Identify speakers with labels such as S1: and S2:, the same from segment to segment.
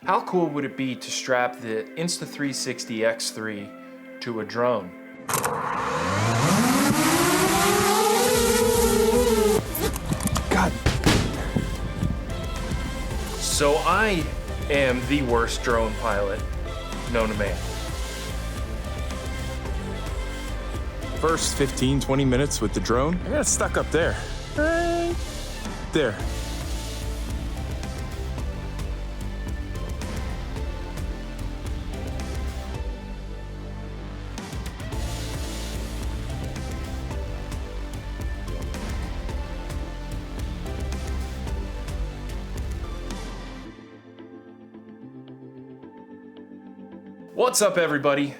S1: How cool would it be to strap the Insta360 X3 to a drone?
S2: God.
S1: So I am the worst drone pilot known to man.
S2: First 15, 20 minutes with the drone, I got stuck up there. Right there.
S1: What's up, everybody?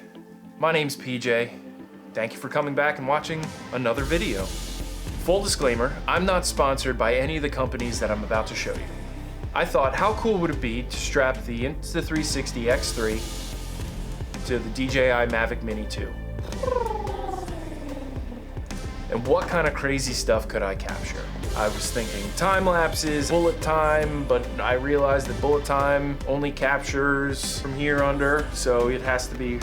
S1: My name's PJ. Thank you for coming back and watching another video. Full disclaimer, I'm not sponsored by any of the companies that I'm about to show you. I thought, how cool would it be to strap the Insta360 X3 to the DJI Mavic Mini 2? And what kind of crazy stuff could I capture? I was thinking time lapses, bullet time, but I realized that bullet time only captures from here under, so it has to be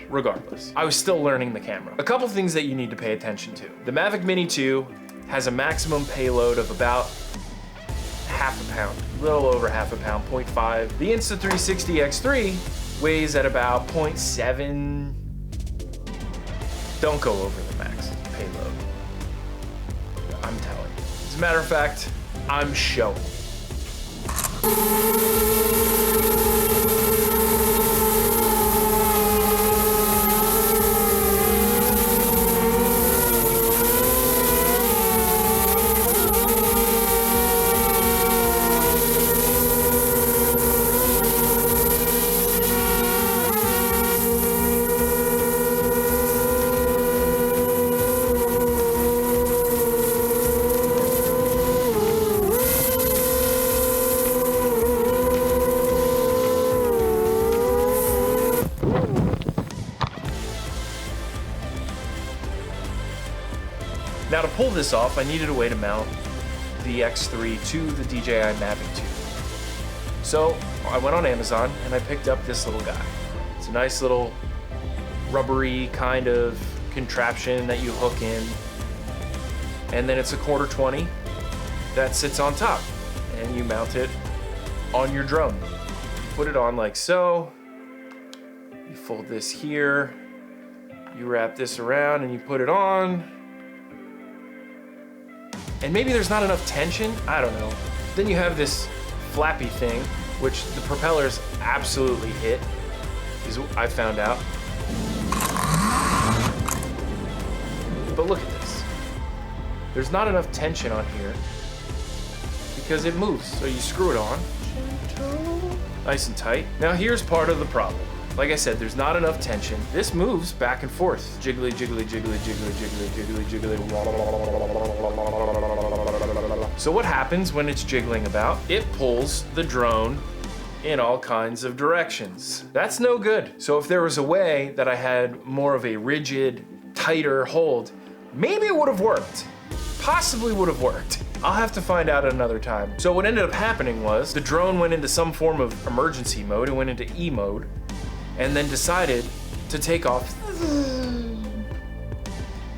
S1: regardless. I was still learning the camera. A couple things that you need to pay attention to. The Mavic Mini 2 has a maximum payload of about half a pound, a little over half a pound, 0.5. The Insta360 X3 weighs at about 0.7. Don't go over the max payload. I'm telling you. As a matter of fact, I'm showing. Now to pull this off, I needed a way to mount the X3 to the DJI Mavic 2. So I went on Amazon and I picked up this little guy. It's a nice little rubbery kind of contraption that you hook in, and then it's a 1/4-20 that sits on top, and you mount it on your drone. You put it on like so, you fold this here, you wrap this around and you put it on. And maybe there's not enough tension, I don't know. Then you have this flappy thing, which the propellers absolutely hit, is what I found out. But look at this. There's not enough tension on here because it moves. So you screw it on, nice and tight. Now here's part of the problem. Like I said, there's not enough tension. This moves back and forth. Jiggly, jiggly, jiggly, jiggly, jiggly, jiggly, jiggly. So what happens when it's jiggling about? It pulls the drone in all kinds of directions. That's no good. So if there was a way that I had more of a rigid, tighter hold, maybe it would have worked. Possibly would have worked. I'll have to find out another time. So what ended up happening was the drone went into some form of emergency mode. It went into E mode, and then decided to take off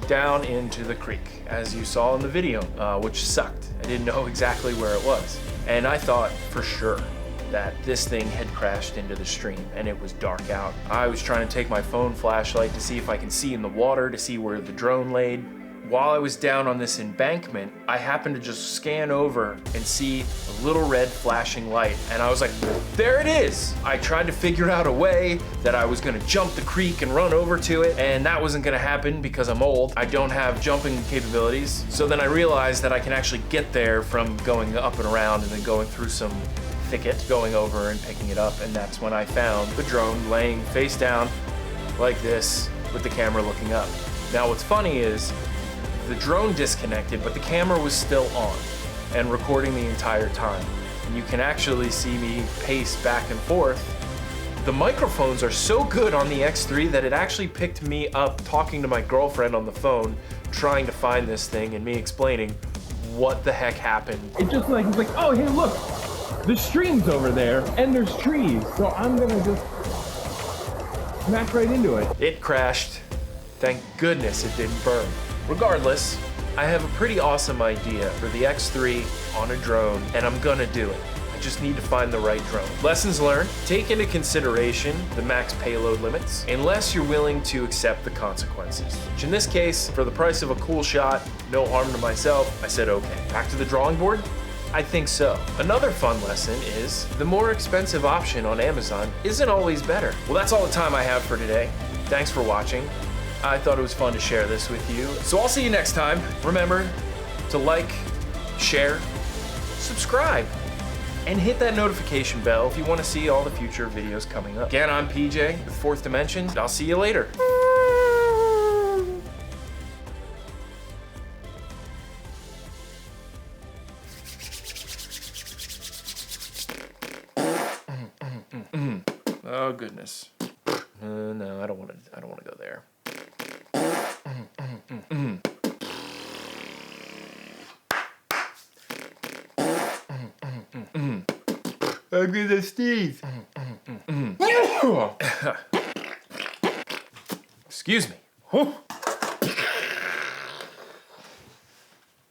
S1: down into the creek, as you saw in the video, which sucked. I didn't know exactly where it was. And I thought for sure that this thing had crashed into the stream, and it was dark out. I was trying to take my phone flashlight to see if I can see in the water, to see where the drone laid. While I was down on this embankment, I happened to just scan over and see a little red flashing light, and I was like, there it is! I tried to figure out a way that I was gonna jump the creek and run over to it, and that wasn't gonna happen because I'm old. I don't have jumping capabilities. So then I realized that I can actually get there from going up and around and then going through some thicket, going over and picking it up, and that's when I found the drone laying face down like this with the camera looking up. Now what's funny is, the drone disconnected, but the camera was still on and recording the entire time. And you can actually see me pace back and forth. The microphones are so good on the X3 that it actually picked me up talking to my girlfriend on the phone, trying to find this thing, and me explaining what the heck happened.
S3: It just like, it's like, oh, hey, look, The stream's over there, and there's trees, so I'm gonna just smack right into it.
S1: It crashed. Thank goodness it didn't burn. Regardless, I have a pretty awesome idea for the X3 on a drone, and I'm gonna do it. I just need to find the right drone. Lessons learned: take into consideration the max payload limits, unless you're willing to accept the consequences. Which in this case, for the price of a cool shot, no harm to myself, I said okay. Back to the drawing board? I think so. Another fun lesson is the more expensive option on Amazon isn't always better. Well, that's all the time I have for today. Thanks for watching. I thought it was fun to share this with you. So I'll see you next time. Remember to like, share, subscribe, and hit that notification bell if you want to see all the future videos coming up. Again, I'm PJ with Fourth Dimension. I'll see you later. Oh goodness. No, I don't want to go there. I'm gonna sneeze. Excuse me.